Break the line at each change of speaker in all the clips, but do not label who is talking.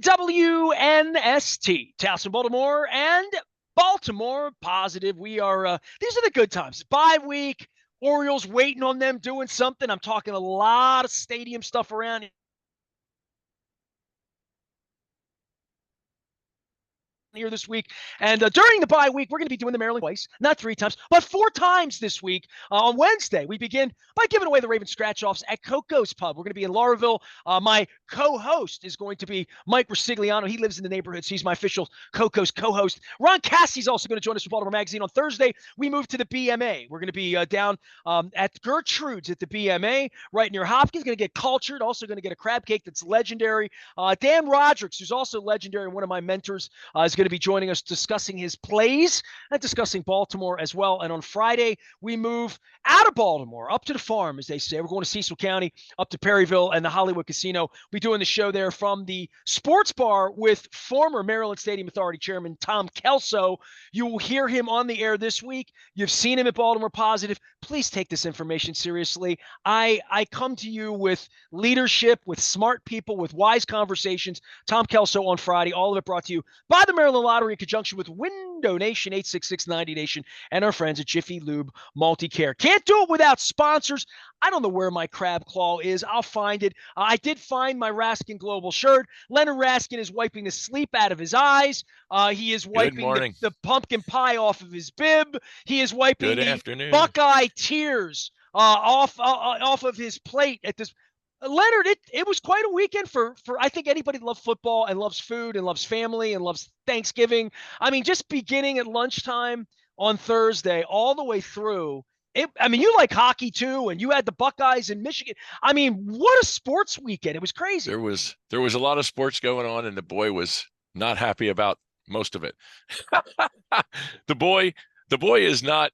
WNST, Towson, Baltimore, and Baltimore Positive. We are, these are the good times. Bye week, Orioles waiting on them doing something. I'm talking a lot of stadium stuff around here this week. And during the bye week, we're going to be doing the Maryland twice, not 3 times, but 4 times this week. On Wednesday, we begin by giving away the Raven scratch-offs at Coco's Pub. We're going to be in Lauraville. My co-host is going to be Mike Rosigliano. He lives in the neighborhood, so he's my official Coco's co-host. Ron Cassie's also going to join us from Baltimore Magazine. On Thursday, we move to the BMA. We're going to be down at Gertrude's at the BMA, right near Hopkins. Going to get cultured. Also going to get a crab cake that's legendary. Dan Rodricks, who's also legendary and one of my mentors, is going to be joining us discussing his plays and discussing Baltimore as well. And on Friday, we move out of Baltimore, up to the farm, as they say. We're going to Cecil County, up to Perryville and the Hollywood Casino. We'll be doing the show there from the sports bar with former Maryland Stadium Authority Chairman Tom Kelso. You will hear him on the air this week. You've seen him at Baltimore Positive. Please take this information seriously. I come to you with leadership, with smart people, with wise conversations. Tom Kelso on Friday, all of it brought to you by the Maryland Lottery in conjunction with Window Nation, 866-90 Nation, and our friends at Jiffy Lube Multi-Care. Can't do it without sponsors. I don't know where my crab claw is. I'll find it. I did find my Raskin Global shirt. Leonard Raskin is wiping the sleep out of his eyes. He is wiping the pumpkin pie off of his bib. He is wiping the Buckeye tears off of his plate at this. Leonard, it was quite a weekend for I think anybody that loves football and loves food and loves family and loves Thanksgiving. I mean, just beginning at lunchtime on Thursday all the way through. You like hockey too, and you had the Buckeyes in Michigan. I mean, what a sports weekend. It was crazy.
There was a lot of sports going on, and the boy was not happy about most of it. The boy is not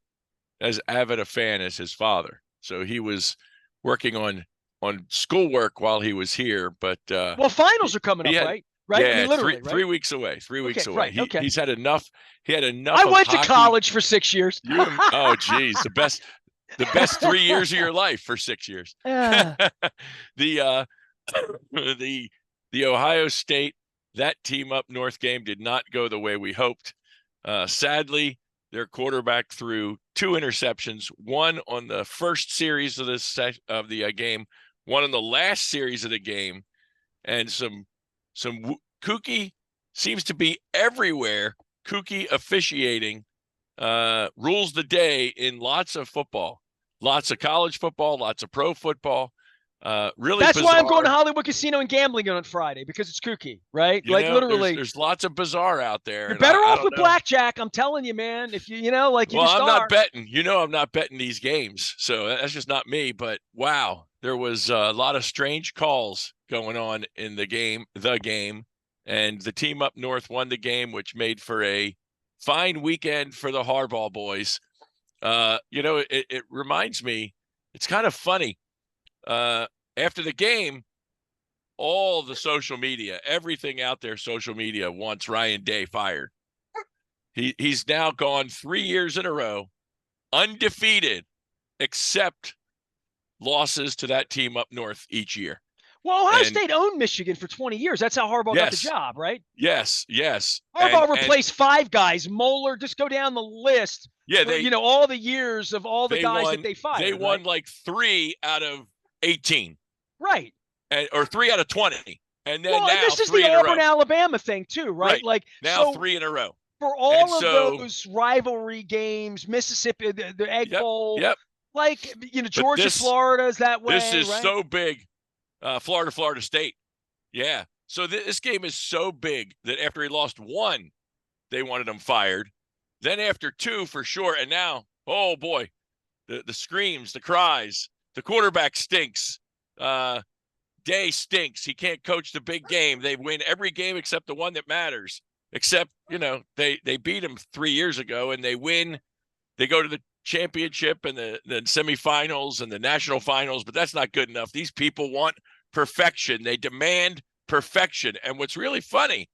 as avid a fan as his father. So he was working on schoolwork while he was here, but
finals are coming up, right? Right?
Yeah,
I mean, literally,
3 weeks away. 3 weeks away.
Right, okay.
He's had enough. He had enough.
I went to college for 6 years.
Oh, geez, the best 3 years of your life for 6 years. The Ohio State, that team up north game did not go the way we hoped. Sadly, their quarterback threw 2 interceptions. One on the first series of the game, one on the last series of the game, and some kooky seems to be everywhere. Kooky officiating rules the day in lots of football, lots of college football, lots of pro football. Really,
that's
bizarre.
Why I'm going to Hollywood Casino and gambling on Friday, because it's kooky, right? Literally,
there's lots of bizarre out there.
You're better off with blackjack. I'm telling you, man. If you
I'm not betting. I'm not betting these games, so that's just not me. But wow, there was a lot of strange calls going on in the game, and the team up north won the game, which made for a fine weekend for the Harbaugh boys. It reminds me, it's kind of funny. After the game, all the social media, everything out there, social media wants Ryan Day fired. He's now gone 3 years in a row, undefeated, except losses to that team up north each year.
Well, Ohio State owned Michigan for 20 years. That's how Harbaugh got the job, right?
Yes.
Harbaugh replaced 5 guys. Moeller, just go down the list. Yeah, all the years of all the guys that they fired.
They won like 3 out of 18.
Right.
Or 3 out of 20. And then now
this is the Auburn, Alabama thing too, right? Like
now 3 in a row.
For all of those rivalry games, Mississippi, the Egg Bowl, Georgia, Florida is that way.
This is so big. Florida State. Yeah. So this game is so big that after he lost 1, they wanted him fired. Then after 2 for sure. And now, oh boy, the screams, the cries, the quarterback stinks. Day stinks. He can't coach the big game. They win every game except the one that matters. Except, they beat him 3 years ago and they win. They go to the championship and the semifinals and the national finals, but that's not good enough. These people want perfection. They demand perfection. And what's really funny,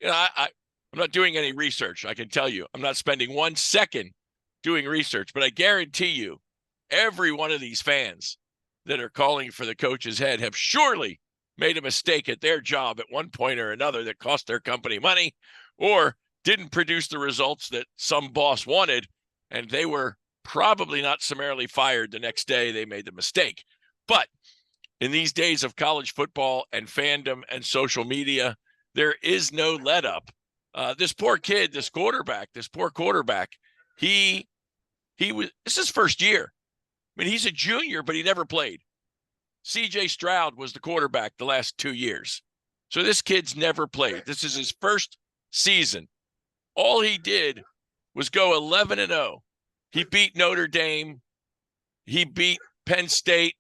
I'm not doing any research. I can tell you, I'm not spending 1 second doing research, but I guarantee you, every one of these fans that are calling for the coach's head have surely made a mistake at their job at one point or another that cost their company money, or didn't produce the results that some boss wanted, and they were probably not summarily fired the next day they made the mistake. But in these days of college football and fandom and social media, there is no let up. This poor kid, this poor quarterback, he was, this is his first year. I mean, he's a junior, but he never played. C.J. Stroud was the quarterback the last 2 years. So this kid's never played. This is his first season. All he did was go 11-0. He beat Notre Dame. He beat Penn State,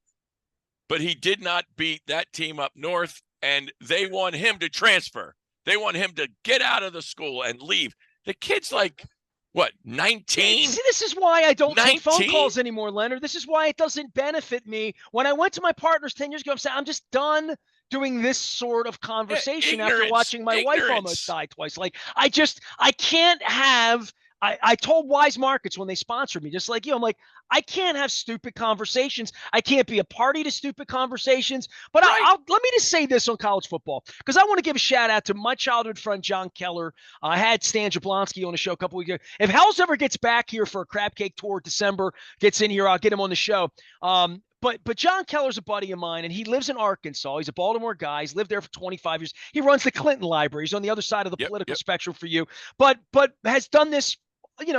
but he did not beat that team up north, and they want him to transfer. They want him to get out of the school and leave. The kid's like, what, 19?
See, this is why I don't
19?
take phone calls anymore, Leonard. This is why it doesn't benefit me. When I went to my partners 10 years ago, I'm saying, I'm just done doing this sort of conversation after watching my wife almost die twice. Like, I can't have, I told Wise Markets when they sponsored me, just like you, I'm like, I can't have stupid conversations. I can't be a party to stupid conversations. But
Right.
let me just say this on college football, because I want to give a shout out to my childhood friend, John Keller. I had Stan Jablonski on the show a couple weeks ago. If Hells ever gets back here for a crab cake tour December, gets in here, I'll get him on the show. But John Keller's a buddy of mine, and he lives in Arkansas. He's a Baltimore guy. He's lived there for 25 years. He runs the Clinton Library. He's on the other side of the political spectrum for you, but has done this,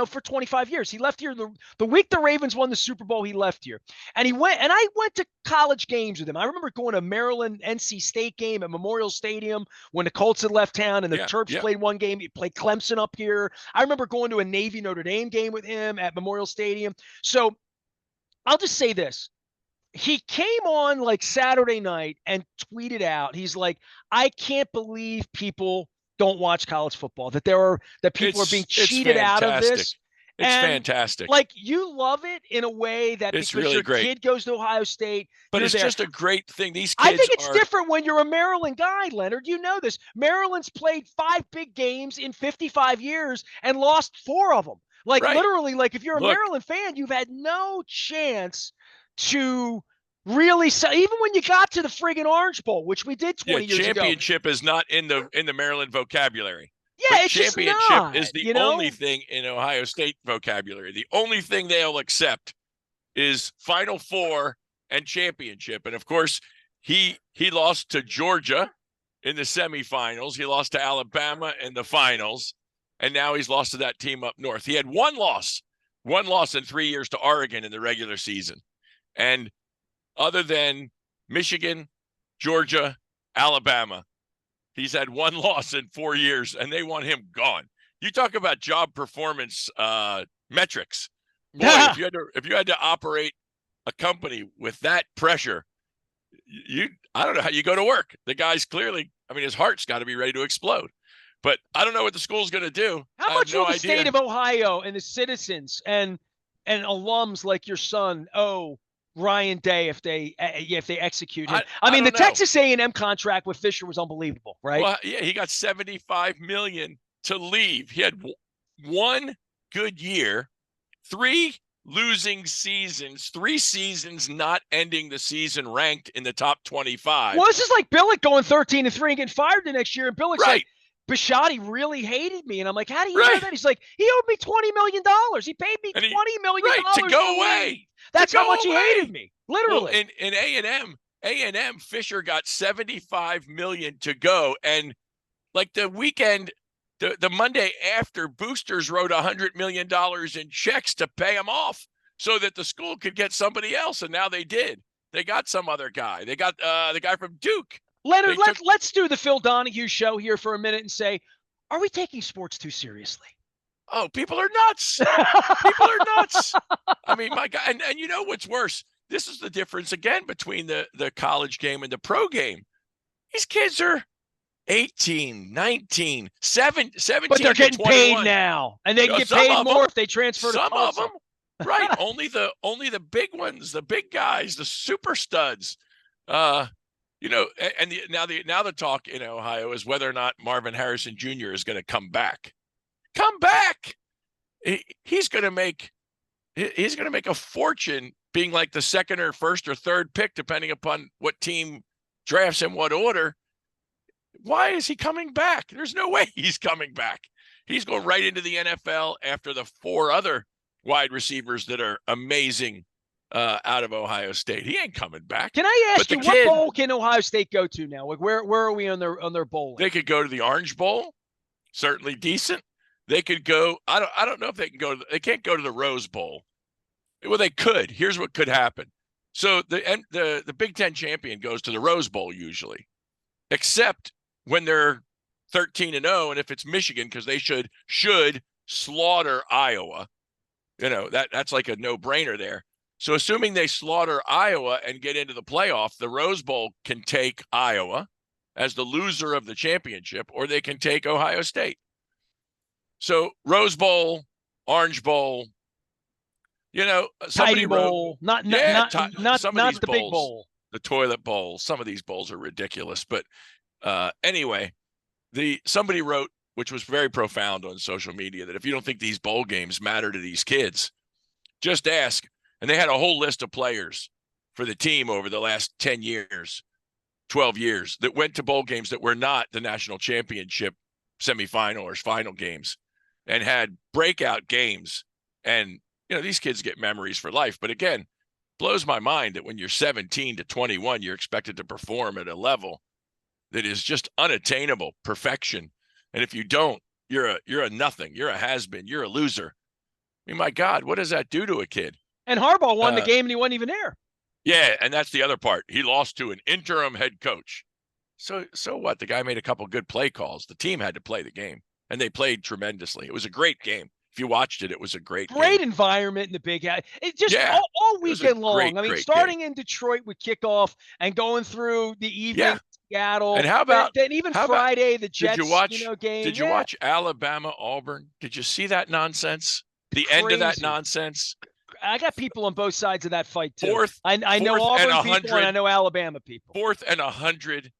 for 25 years. He left here the week the Ravens won the Super Bowl. He left here, and I went to college games with him. I remember going to Maryland NC State game at Memorial Stadium when the Colts had left town and the Terps played one game. He played Clemson up here. I remember going to a Navy Notre Dame game with him at Memorial Stadium. So I'll just say this. He came on like Saturday night and tweeted out, he's like, I can't believe people don't watch college football, that people are being cheated out of this.
It's fantastic.
Like, you love it in a way that
it's
because
really
your
great.
Kid goes to Ohio State.
But it's just a great thing. These kids
I think it's different when you're a Maryland guy, Leonard. You know this. Maryland's played 5 big games in 55 years and lost 4 of them. Like, literally, like, if you're a Maryland fan, you've had no chance to really, even when you got to the friggin' Orange Bowl, which we did 20 years ago.
Championship is not in the Maryland vocabulary.
Yeah,
but
it's
championship
just not,
is the only thing in Ohio State vocabulary. The only thing they'll accept is Final Four and championship. And of course, he lost to Georgia in the semifinals. He lost to Alabama in the finals. And now he's lost to that team up north. He had one loss in 3 years to Oregon in the regular season. And other than Michigan, Georgia, Alabama, he's had one loss in 4 years, and they want him gone. You talk about job performance metrics. Boy, if you had to operate a company with that pressure, I don't know how you go to work. The guy's clearly, his heart's got to be ready to explode. But I don't know what the school's going to do.
How much will the state of Ohio and the citizens and alums like your son owe Ryan Day if they execute him? The Texas A&M contract with Fisher was unbelievable, right?
Well, yeah, he got $75 million to leave. He had one good year, 3 losing seasons, 3 seasons not ending the season ranked in the top 25.
Well, this is like Billick going 13-3 and getting fired the next year, and Billick's like, Bisciotti really hated me. And I'm like, how do you know that? He's like, he owed me $20 million. He paid me $20 million
to go away.
That's how much he hated me. Literally.
Well, in A&M, Fisher got $75 million to go. And like the weekend, the Monday after, boosters wrote $100 million in checks to pay him off so that the school could get somebody else. And now they did. They got some other guy. They got the guy from Duke.
Leonard, let's do the Phil Donahue show here for a minute and say, are we taking sports too seriously?
Oh, people are nuts. People are nuts. My God. And you know what's worse? This is the difference, again, between the college game and the pro game. These kids are 18, 19, 17,
but they're getting
21.
paid now. And they get paid more if they transfer to
Some
Tulsa.
of them. Right. only the big ones, the big guys, the super studs. And now the talk in Ohio is whether or not Marvin Harrison Jr. is going to come back. Come back! He's going to make a fortune being like the second or first or third pick, depending upon what team drafts in what order, why is he coming back? There's no way he's coming back. He's going right into the NFL after the 4 other wide receivers that are amazing out of Ohio State. He ain't coming back.
Can I ask you, what
kid,
bowl can Ohio State go to now? Like, where are we on their bowl?
They could go to the Orange Bowl, certainly decent. They could go. I don't know if they can go. They can't go to the Rose Bowl. Well, they could. Here's what could happen. So the Big Ten champion goes to the Rose Bowl usually, except when they're 13-0, and if it's Michigan, because they should slaughter Iowa. That's like a no-brainer there. So assuming they slaughter Iowa and get into the playoff, the Rose Bowl can take Iowa as the loser of the championship, or they can take Ohio State. So Rose Bowl, Orange Bowl,
Tidy Bowl, not the
bowls,
big bowl,
the toilet bowl. Some of these bowls are ridiculous, but anyway, somebody wrote, which was very profound on social media, that if you don't think these bowl games matter to these kids, just ask. And they had a whole list of players for the team over the last 10 years, 12 years that went to bowl games that were not the national championship semifinal or final games and had breakout games. And these kids get memories for life. But again, blows my mind that when you're 17 to 21, you're expected to perform at a level that is just unattainable, perfection. And if you don't, you're a nothing. You're a has-been. You're a loser. I mean, my God, what does that do to a kid?
And Harbaugh won the game and he wasn't even there.
Yeah, and that's the other part. He lost to an interim head coach. So what? The guy made a couple good play calls. The team had to play the game, and they played tremendously. It was a great game. If you watched it, it was a great
environment in the Big House. It just all weekend long. Starting in Detroit with kickoff and going through the evening. Seattle.
And how about
then even Friday, the Jets game?
Did you watch Alabama Auburn? Did you see that nonsense? The end of that nonsense?
I got people on both sides of that fight too. I know
Auburn
people and I know Alabama people.
4th and 100.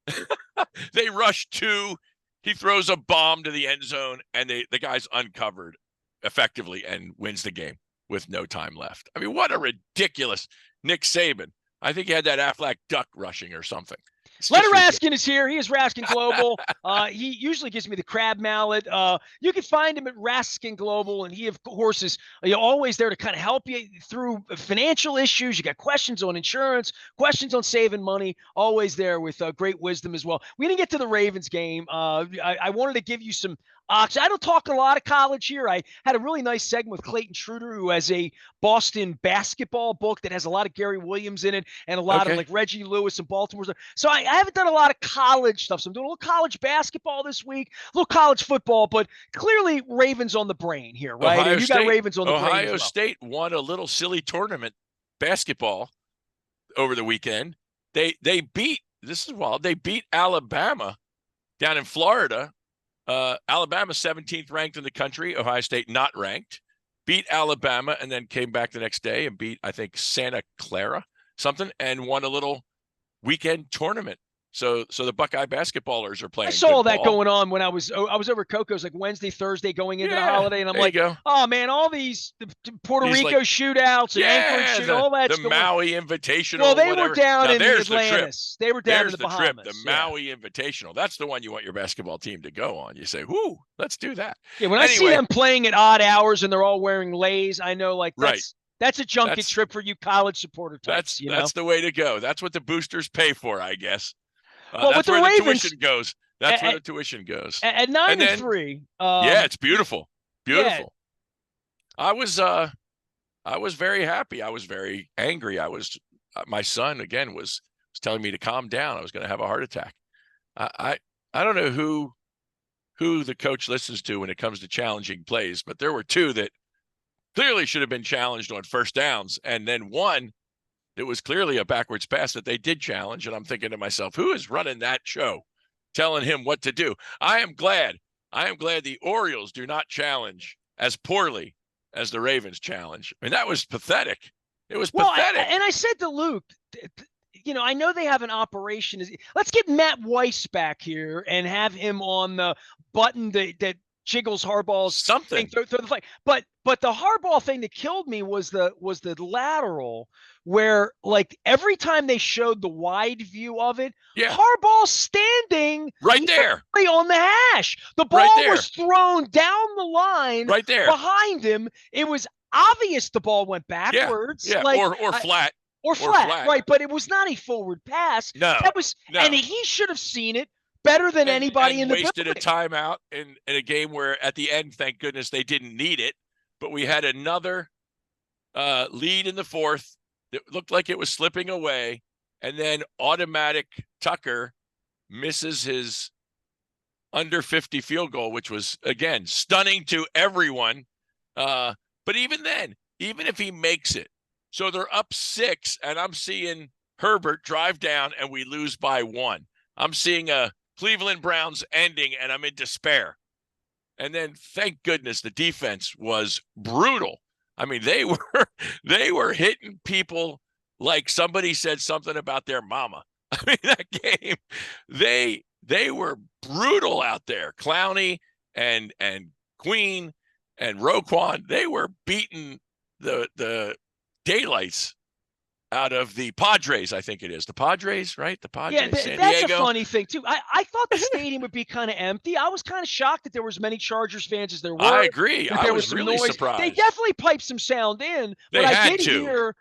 They rush 2. He throws a bomb to the end zone, and the guy's uncovered effectively and wins the game with no time left. I mean, what a ridiculous Nick Saban. I think he had that Aflac duck rushing or something.
Leonard Raskin is here. He is Raskin Global. He usually gives me the crab mallet. You can find him at Raskin Global, and he, of course, is always there to kind of help you through financial issues. You got questions on insurance, questions on saving money, always there with great wisdom as well. We didn't get to the Ravens game. I wanted to give you some I don't talk a lot of college here. I had a really nice segment with Clayton Schroeder, who has a Boston basketball book that has a lot of Gary Williams in it and a lot of like Reggie Lewis and Baltimore. So I haven't done a lot of college stuff. So I'm doing a little college basketball this week, a little college football, but clearly Ravens on the brain here, right? And you got Ravens on the brain.
Ohio State won a little silly tournament basketball over the weekend. They beat, this is wild, they beat Alabama down in Florida. Alabama 17th ranked in the country, Ohio State not ranked, beat Alabama, and then came back the next day and beat, I think, Santa Clara something, and won a little weekend tournament. So the Buckeye basketballers are playing.
I saw that going on when I was over at Coco's like Wednesday, Thursday going into the holiday, and I'm like, oh man, all these Puerto Rico shootouts and Anchorage shootouts, all that's
the Maui Invitational.
Well, they were down in the Atlantis. They were down in the Bahamas.
The Maui Invitational. That's the one you want your basketball team to go on. You say, "Whoo, let's do that."
Yeah, when I see them playing at odd hours and they're all wearing leis, I know like that's a junket trip for you college supporter types.
That's the way to go. That's what the boosters pay for, I guess.
Well,
that's
where
the
Ravens,
tuition goes. That's where the tuition goes.
At 9-3.
Yeah, it's beautiful. Beautiful. Yeah. I was very happy. I was very angry. My son again was telling me to calm down. I was going to have a heart attack. I don't know who the coach listens to when it comes to challenging plays, but there were two that clearly should have been challenged on first downs, and then one it was clearly a backwards pass that they did challenge. And I'm thinking to myself, who is running that show, telling him what to do? I am glad the Orioles do not challenge as poorly as the Ravens challenge. I mean, that was pathetic. It was pathetic.
And I said to Luke, I know they have an operation. Let's get Matt Weiss back here and have him on the button that jiggles Harbaugh's
Something.
thing through the flag. But the Harbaugh thing that killed me was the lateral where, like, every time they showed the wide view of it,
Yeah.
Harbaugh standing
Right there.
on the hash. The ball
Right there.
was thrown down the line
Right there.
behind him. It was obvious the ball went backwards.
Yeah.
Like,
or flat.
Or flat, right? But it was not a forward pass.
No.
And he should have seen it better than anybody in the
wasted
building.
a timeout in a game where at the end, thank goodness they didn't need it. But we had another lead in the fourth that looked like it was slipping away, and then automatic Tucker misses his under 50 field goal, which was, again, stunning to everyone. But even then, even if he makes it, so they're up 6, and I'm seeing Herbert drive down, and we lose by 1. I'm seeing a Cleveland Browns ending, and I'm in despair. And then, thank goodness, the defense was brutal. I mean, they were hitting people like somebody said something about their mama. I mean, that game, they were brutal out there. Clowney and Queen and Roquan, they were beating the daylights out of the Padres, I think it is. The Padres, right? The Padres, San
that's
Diego.
A funny thing, too. I thought the stadium would be kind of empty. I was kind of shocked that there was as many Chargers fans as there were.
I agree.
I
was really
noise.
Surprised.
They definitely piped some sound in, but I did hear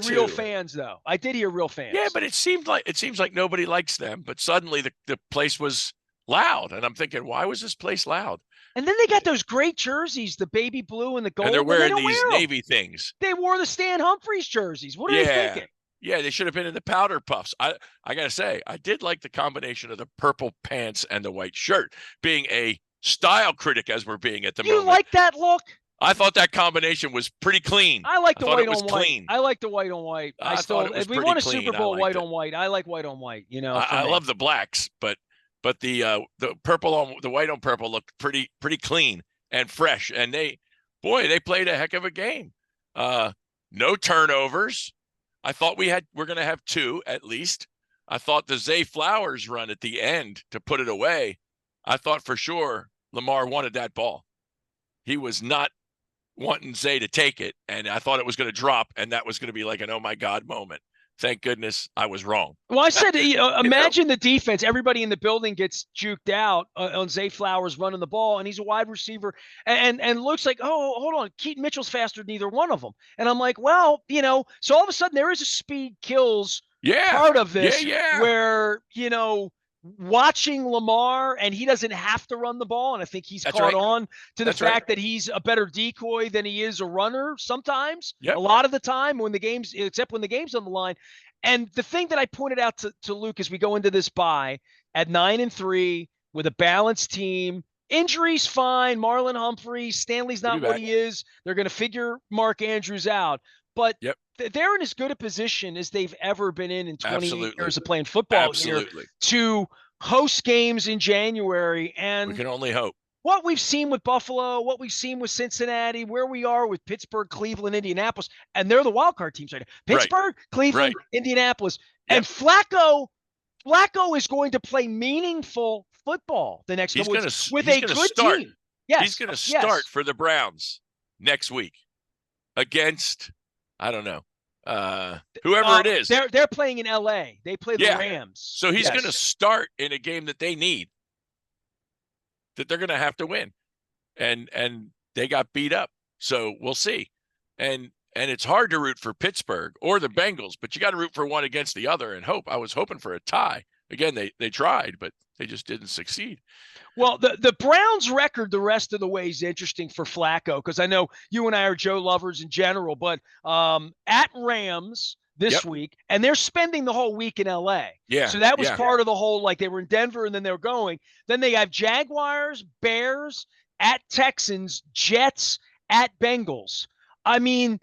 real fans, though. I did hear real fans.
Yeah, but it seems like nobody likes them. But suddenly the place was loud, and I'm thinking, why was this place loud?
And then they got those great jerseys, the baby blue and the gold.
And they're wearing these navy things.
They wore the Stan Humphries jerseys. What are they thinking?
Yeah, they should have been in the powder puffs. I got to say, I did like the combination of the purple pants and the white shirt. Being a style critic as we're being at the moment.
You like that look?
I thought that combination was pretty clean.
I like the white on white.
Clean.
I like the white on white. If we won a Super Bowl white on white, I like white on white. You know,
I love the blacks, but the purple on the white on purple looked pretty clean and fresh. And they played a heck of a game. No turnovers. I thought we're going to have 2 at least. I thought the Zay Flowers run at the end to put it away. I thought for sure Lamar wanted that ball. He was not wanting Zay to take it, and I thought it was going to drop, and that was going to be like an oh my God moment. Thank goodness I was wrong.
Well, I said, imagine the defense. Everybody in the building gets juked out on Zay Flowers running the ball, and he's a wide receiver, and looks like, oh, hold on, Keaton Mitchell's faster than either one of them. And I'm like, well, so all of a sudden there is a speed kills part of this where, watching Lamar, and he doesn't have to run the ball, and I think he's caught on to the fact that he's a better decoy than he is a runner sometimes. A lot of the time except when the game's on the line. And the thing that I pointed out to Luke as we go into this bye at 9-3 with a balanced team, injuries fine, Marlon Humphrey, Stanley's not what he is. They're going to figure Mark Andrews out. But they're in as good a position as they've ever been in 20 years of playing football here to host games in January. And
we can only hope.
What we've seen with Buffalo, what we've seen with Cincinnati, where we are with Pittsburgh, Cleveland, Indianapolis, and they're the wild card teams right now. Pittsburgh, Cleveland, Indianapolis. And Flacco is going to play meaningful football the next couple weeks with a good team. Yes.
He's going to start for the Browns next week against, I don't know, whoever it is.
They're playing in L.A. They play the Rams.
So he's going to start in a game that they need, that they're going to have to win. And they got beat up. So we'll see. And it's hard to root for Pittsburgh or the Bengals, but you got to root for one against the other and hope. I was hoping for a tie. Again, they tried, but they just didn't succeed.
Well, the Browns record the rest of the way is interesting for Flacco, because I know you and I are Joe lovers in general, but at Rams this week, and they're spending the whole week in L.A.
Yeah.
So that was part of the whole, like they were in Denver and then they were going. Then they have Jaguars, Bears, at Texans, Jets, at Bengals. I mean,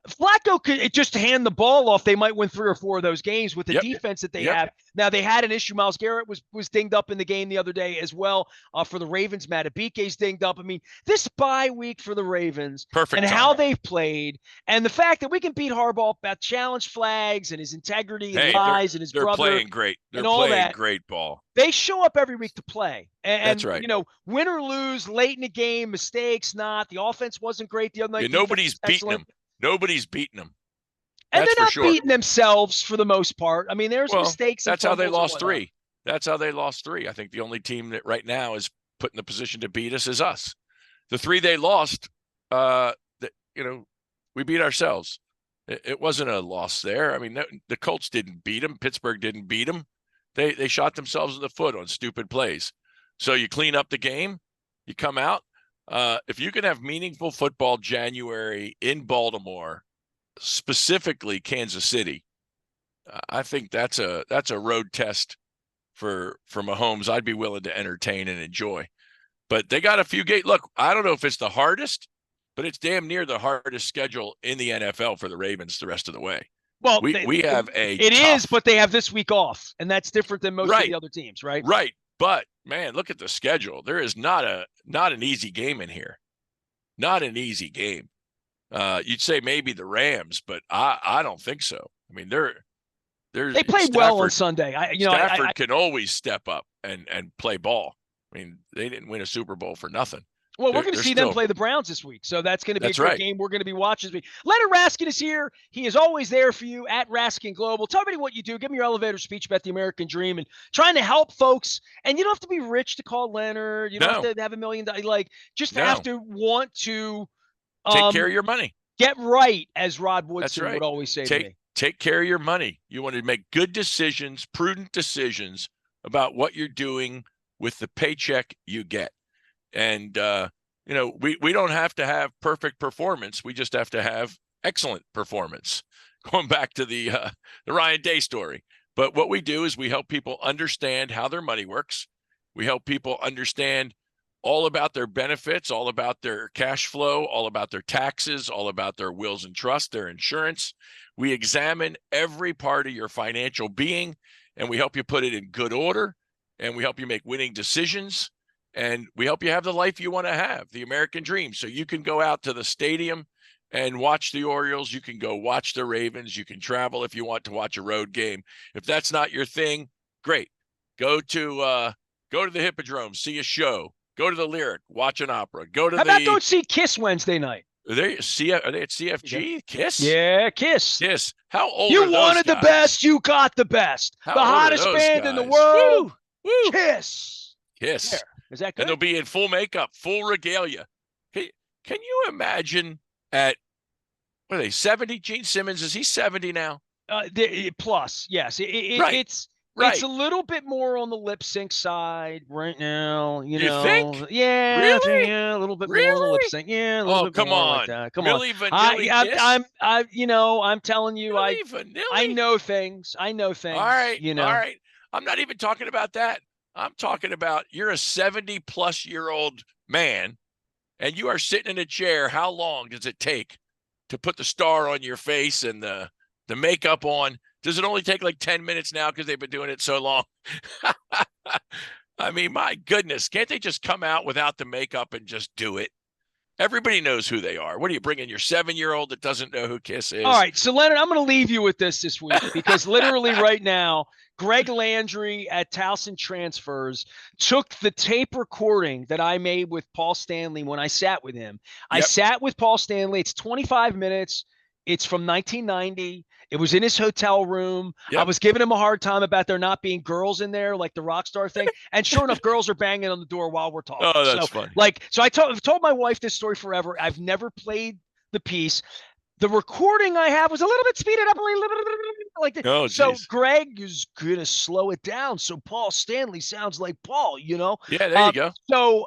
Flacco could just hand the ball off. They might win 3 or 4 of those games with the defense that they have. Now, they had an issue. Myles Garrett was dinged up in the game the other day as well for the Ravens. Madubuike's dinged up. I mean, this bye week for the Ravens
Perfect
and
time.
how they've played and the fact that we can beat Harbaugh about challenge flags and his integrity and lies and his
they're
brother.
Playing great. They're
and all
playing
that.
Great ball.
They show up every week to play. And
that's right.
Win or lose, late in the game, mistakes, not. The offense wasn't great the other night.
Nobody's beating them. Nobody's beating them.
And they're not beating themselves for the most part. I mean, there's mistakes.
That's how they lost 3. That's how they lost 3. I think the only team that right now is put in the position to beat us is us. The 3 they lost, we beat ourselves. It wasn't a loss there. I mean, the Colts didn't beat them. Pittsburgh didn't beat them. They shot themselves in the foot on stupid plays. So you clean up the game, you come out. If you can have meaningful football January in Baltimore, specifically Kansas City, I think that's a road test for Mahomes. I'd be willing to entertain and enjoy. But they got a few games. Look, I don't know if it's the hardest, but it's damn near the hardest schedule in the NFL for the Ravens the rest of the way.
Well,
we have
it is, but they have this week off, and that's different than most of the other teams, right?
Right. But man, look at the schedule. There is not an easy game in here. Not an easy game. You'd say maybe the Rams, but I don't think so. I mean, they
played well on Sunday.
Stafford can always step up and play ball. I mean, they didn't win a Super Bowl for nothing.
Well, we're going to see them play the Browns this week, so that's going to be a great game we're going to be watching this week. Leonard Raskin is here. He is always there for you at Raskin Global. Tell me what you do. Give me your elevator speech about the American dream and trying to help folks. And you don't have to be rich to call Leonard. You don't have to have $1 million. Just have to want to
take care of your money.
Get right, as Rod Woodson would always say to me.
Take care of your money. You want to make good decisions, prudent decisions about what you're doing with the paycheck you get. And, we don't have to have perfect performance. We just have to have excellent performance. Going back to the Ryan Day story. But what we do is we help people understand how their money works. We help people understand all about their benefits, all about their cash flow, all about their taxes, all about their wills and trusts, their insurance. We examine every part of your financial being, and we help you put it in good order, and we help you make winning decisions. And we help you have the life you want to have, the American dream. So you can go out to the stadium and watch the Orioles. You can go watch the Ravens. You can travel if you want to watch a road game. If that's not your thing, great. Go to the Hippodrome, see a show. Go to the Lyric, watch an opera. How
about go see Kiss Wednesday night?
Are they at CFG?
Yeah.
Kiss?
Yeah, Kiss.
Kiss. How old
you
are those
wanted
guys?
the best, you got the best.
How
the hottest band in the world.
Woo.
Kiss.
Kiss.
There. Is that good?
And they'll be in full makeup, full regalia. Can you imagine what are they, 70? Gene Simmons, is he 70 now?
Plus, yes. It's a little bit more on the lip sync side right now. You
think?
Yeah.
Really?
Yeah, a little bit more on the lip sync. Yeah, a little bit
come
more
on.
like that. Come
Milli
on.
Vanilli
I'm telling you,
Milli Vanilli?
I know things.
All right. All right. I'm not even talking about that. I'm talking about you're a 70-plus-year-old man, and you are sitting in a chair. How long does it take to put the star on your face and the makeup on? Does it only take like 10 minutes now because they've been doing it so long? I mean, my goodness, can't they just come out without the makeup and just do it? Everybody knows who they are. What are you bringing, your 7-year-old that doesn't know who Kiss is?
All right, so Leonard, I'm going to leave you with this week because literally right now, Greg Landry at Towson Transfers took the tape recording that I made with Paul Stanley when I sat with him. I sat with Paul Stanley. It's 25 minutes. It's from 1990. It was in his hotel room. I was giving him a hard time about there not being girls in there, like the rock star thing. And sure enough, girls are banging on the door while we're talking.
Oh, that's funny.
I've told my wife this story forever. I've never played the piece. The recording I have was a little bit speeded up, like that.
Oh,
so Greg is gonna slow it down, so Paul Stanley sounds like Paul,
Yeah, there you go.
So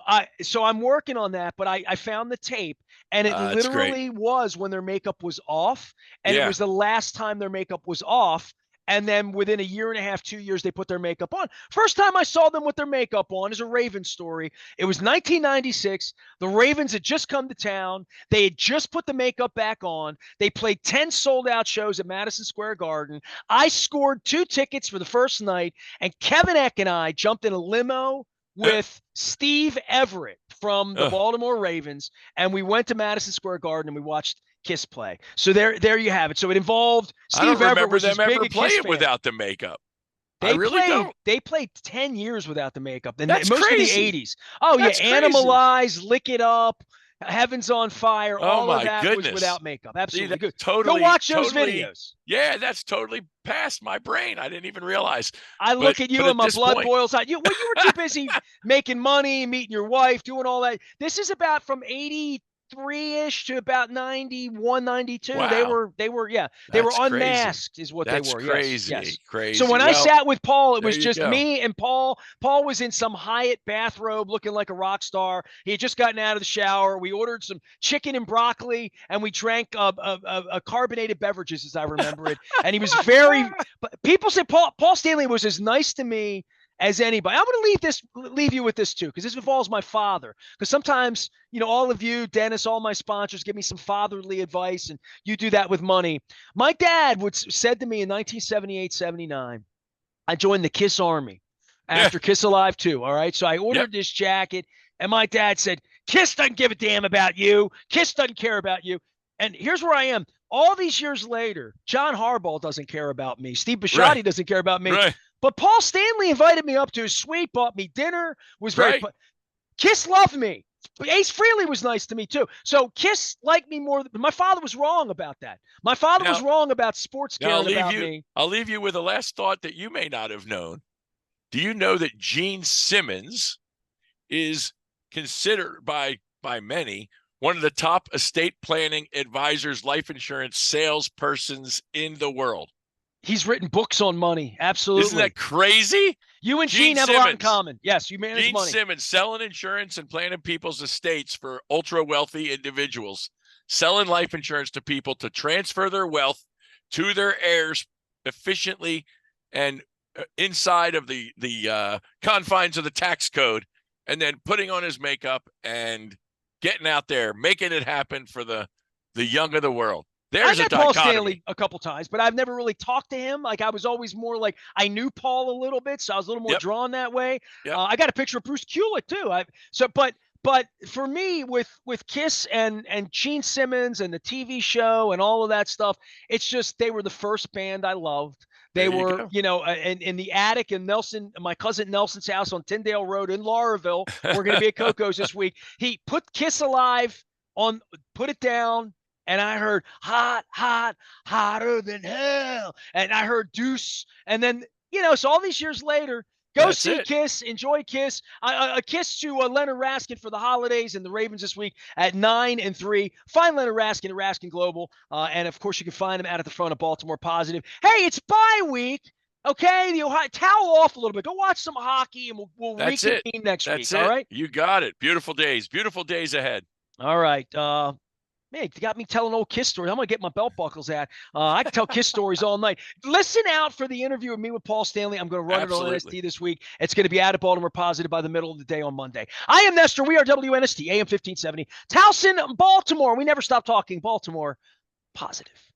I'm working on that, but I found the tape, and it literally was when their makeup was off, and it was the last time their makeup was off, And then within a year and a half, 2 years, they put their makeup on. First time I saw them with their makeup on is a Ravens story. It was 1996. The Ravens had just come to town. They had just put the makeup back on. They played 10 sold-out shows at Madison Square Garden. I scored 2 tickets for the first night, and Kevin Eck and I jumped in a limo with Steve Everett from the Baltimore Ravens, and we went to Madison Square Garden and we watched Kiss play. So there you have it. So it involved Steve
I don't
Everett
remember
was
them ever playing
fan.
without the makeup. I really don't.
They played 10 years without the makeup. And
That's
most
crazy.
of the 80s. Oh,
That's
yeah. Animalize, Lick It Up, Heaven's on Fire. All of that was without makeup. Absolutely. Good.
Totally,
go watch those videos.
Yeah, that's totally past my brain. I didn't even realize.
I look at you and my blood boils out. You were too busy making money, meeting your wife, doing all that. This is about from 83-ish to about 91, 92.
Wow.
They were unmasked is what
That's
they were.
Crazy.
Yes.
Crazy.
So when I sat with Paul, it was just
go.
me and Paul. Paul was in some Hyatt bathrobe looking like a rock star. He had just gotten out of the shower. We ordered some chicken and broccoli, and we drank a carbonated beverages, as I remember it. And he was but people say Paul Stanley was as nice to me as anybody. I'm going to leave you with this too, because this involves my father. Because sometimes, all of you, Dennis, all my sponsors give me some fatherly advice, and you do that with money. My dad said to me in 1978, 79, I joined the Kiss Army after Kiss Alive 2. All right. So I ordered this jacket, and my dad said, Kiss doesn't give a damn about you. Kiss doesn't care about you. And here's where I am. All these years later, John Harbaugh doesn't care about me. Steve Bisciotti doesn't care about me.
Right.
But Paul Stanley invited me up to his suite, bought me dinner, was very Kiss loved me. Ace Frehley was nice to me too. So Kiss liked me more. My father was wrong about that. My father was wrong about sports caring about me.
I'll leave you with a last thought that you may not have known. Do you know that Gene Simmons is considered by many one of the top estate planning advisors, life insurance salespersons in the world?
He's written books on money. Absolutely.
Isn't that crazy?
You and Gene have a lot in common. Yes, you manage money.
Gene Simmons selling insurance and planning people's estates for ultra wealthy individuals, selling life insurance to people to transfer their wealth to their heirs efficiently and inside of the confines of the tax code, and then putting on his makeup and getting out there, making it happen for the young of the world. There's
I met Paul Stanley a couple times, but I've never really talked to him. Like I was always more like I knew Paul a little bit, so I was a little more drawn that way. I got a picture of Bruce Kulick too. But for me, with Kiss and Gene Simmons and the TV show and all of that stuff, it's just they were the first band I loved. They were, in the attic in my cousin Nelson's house on Tyndale Road in Lauraville. We're going to be at Coco's this week. He put Kiss Alive on, put it down. And I heard hot, hot, hotter than hell. And I heard Deuce. And then, so all these years later, see Kiss, enjoy Kiss. A kiss to Leonard Raskin for the holidays and the Ravens this week at 9 and 3. Find Leonard Raskin at Raskin Global. And, of course, you can find him out at the front of Baltimore Positive. Hey, it's bye week. Okay, the Ohio, towel off a little bit. Go watch some hockey, and we'll reconvene next week. All right?
You got it. Beautiful days ahead.
All right. Man, you got me telling old Kiss stories. I'm going to get my belt buckles out. I can tell Kiss stories all night. Listen out for the interview with me with Paul Stanley. I'm going to run it on WNST this week. It's going to be out at Baltimore Positive by the middle of the day on Monday. I am Nestor. We are WNST, AM 1570. Towson, Baltimore. We never stop talking. Baltimore Positive.